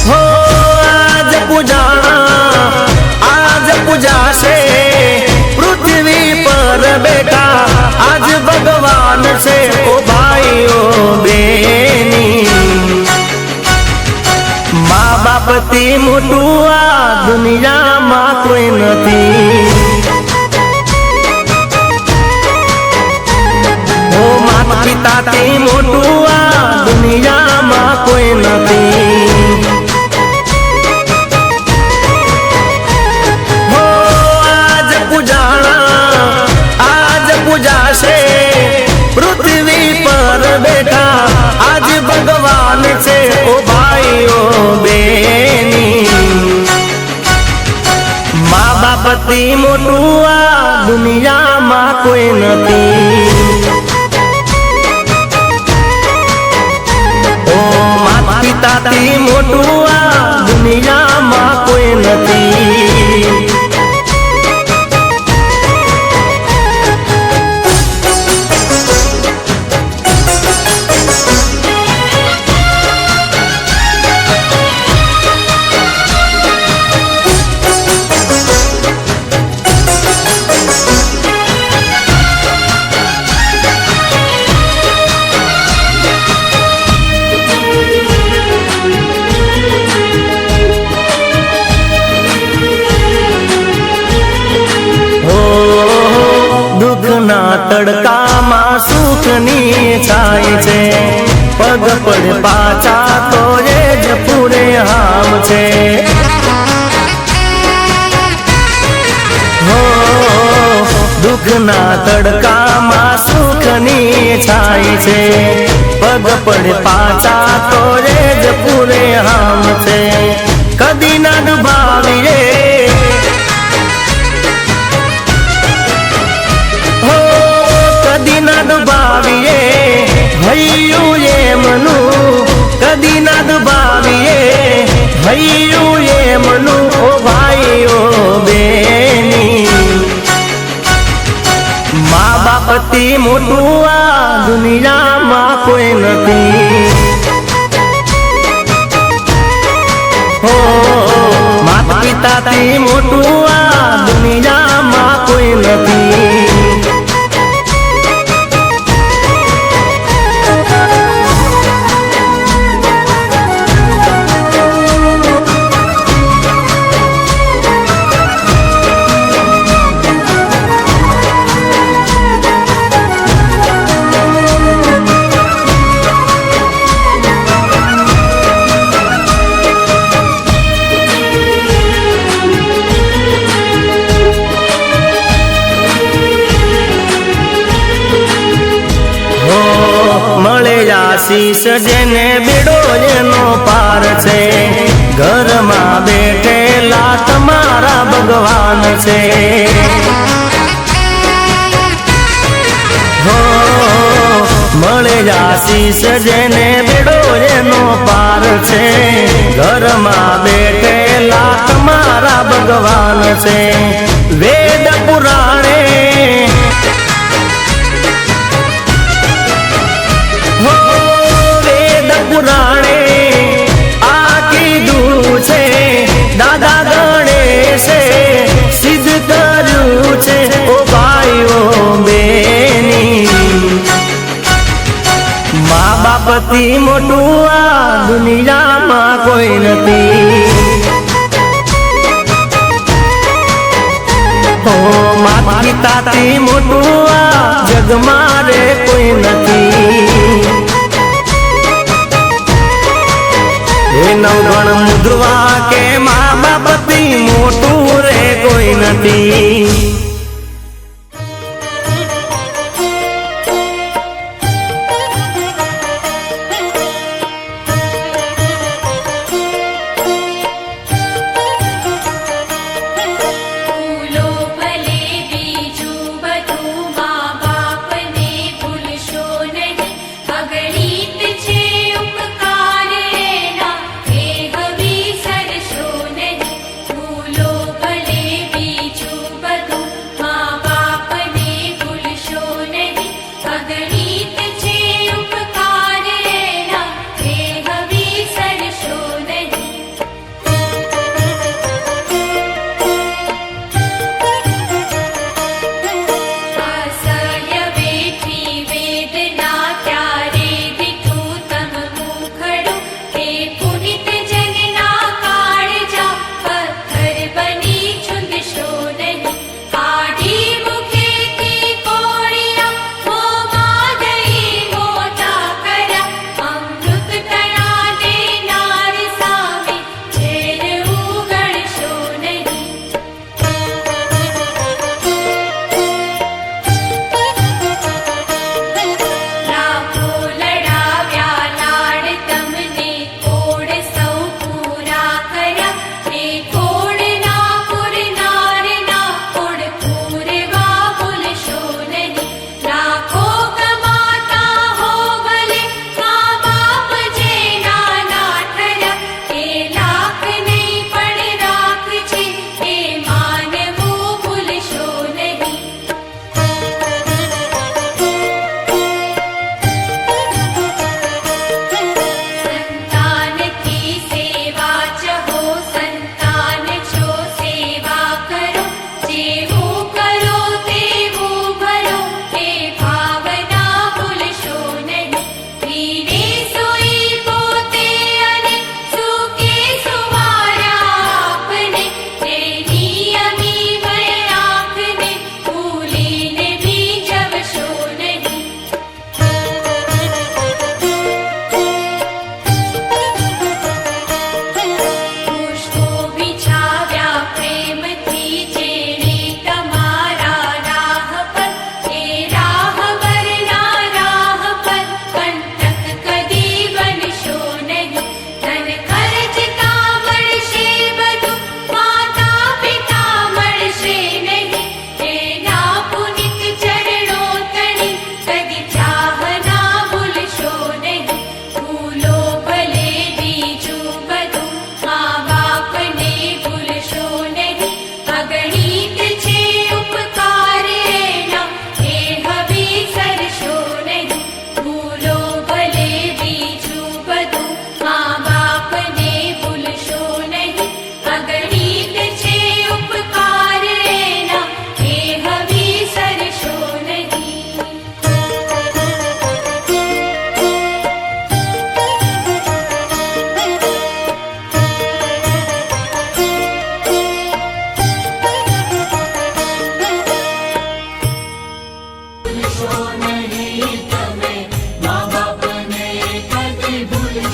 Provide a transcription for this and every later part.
हो आज पूजाશે पृथ्वी पर बेटा आज भगवान से ओ भाईओ बेनी माँ बाप थी मोटू आ दुनिया में कोई नहीं ओ माता पिता थी मोटू आ दुनिया में कोई नहीं हो आज पूजाશે पृथ्वी पर बेटा आज भगवान से ओ भाईओ बेनी माँ बाप थी मोटू आ दुनिया में कोई नहीं ओ माता पिता थी मोटू आ दुनिया में कोई नहीं तड़का में सुखनी छाई छे पग पड़ पाचा तो ये ज पूरे हाम छे हो दुख ना तड़का में सुखनी छाई छे पग पड़ पाचा तो ये ज पूरे हाम छे कदी ना डुबावीए कदी ना डुबावीए भैयू ये मनु कदी ना डुबावीए भैयू ये मनु ओ भाईओ बेनी माँ बाप थी मोटू आ दुनिया में कोई नहीं हो माता पिता थी मोटू आ दुनिया में कोई नहीं आशीष जेने बेड़ो एनो पार छे घर में बैठेला तमारा भगवान छे हो मळे आशीष जेने बेड़ो एनो पार छे घर में बैठेला तमारा भगवान छे वेद पुराणे पुराणे आकी दू छे दादा गणेशे सिद्ध कर्यु छे ओ भाईओ बेनी माँ बाप थी मोटू आ दुनिया में कोई नहीं ओ माता पिता थी मोटू आ जग मारे कोई नहीं नवगण मुद्रवा के माँ बाप थी मोटू रे कोई नहीं भले बीजू बधु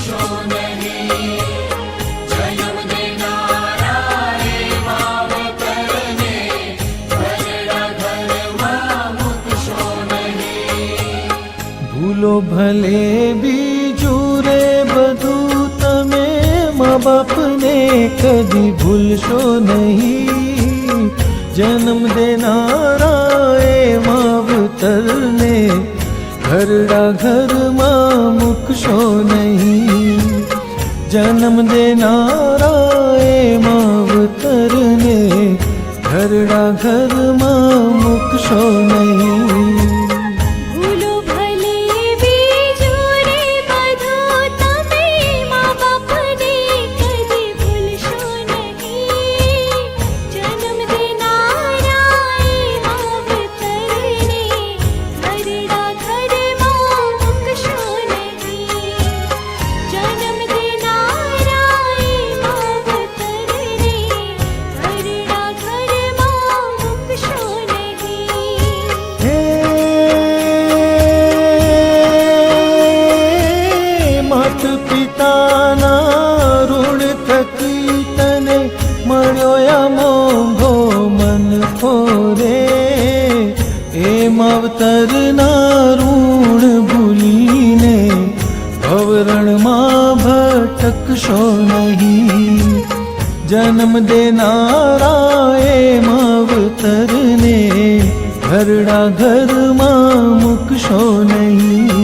મૂકશો નહીં. જન્મ દેનારા એ માવતરને ઘરડા ઘરમાં મૂકશો નહીં. ભૂલો ભલે બીજું રે બધું, તમે મા બાપને કદી ભૂલશો નહીં. જન્મ દેનારા એ માવતરને ઘરડા ઘરમાં મૂકશો નહીં. જન્મ દેનારા એ માવતરને ઘરડા ઘરમાં મૂકશો નહીં. ભૂલો ભલે બીજું રે બધું, તમે મા બાપને કદી ભૂલશો નહીં. જન્મ દેનારા એ માવતરને ઘરડા ઘરમાં મૂકશો નહીં. જન્મ દેનારા એ માવતરને ઘરડા ઘરમાં મૂકશો નહીં. હે માત પિતાના ઋણ થકી તને મળ્યો આ મોંઘો મનખો રે. એ માવતરના ઋણ ભૂલીને ભવરણમાં ભટકશો નહીં. જન્મ દેનારા એ માવતરને ઘરડા ઘરમાં મૂકશો નહીં.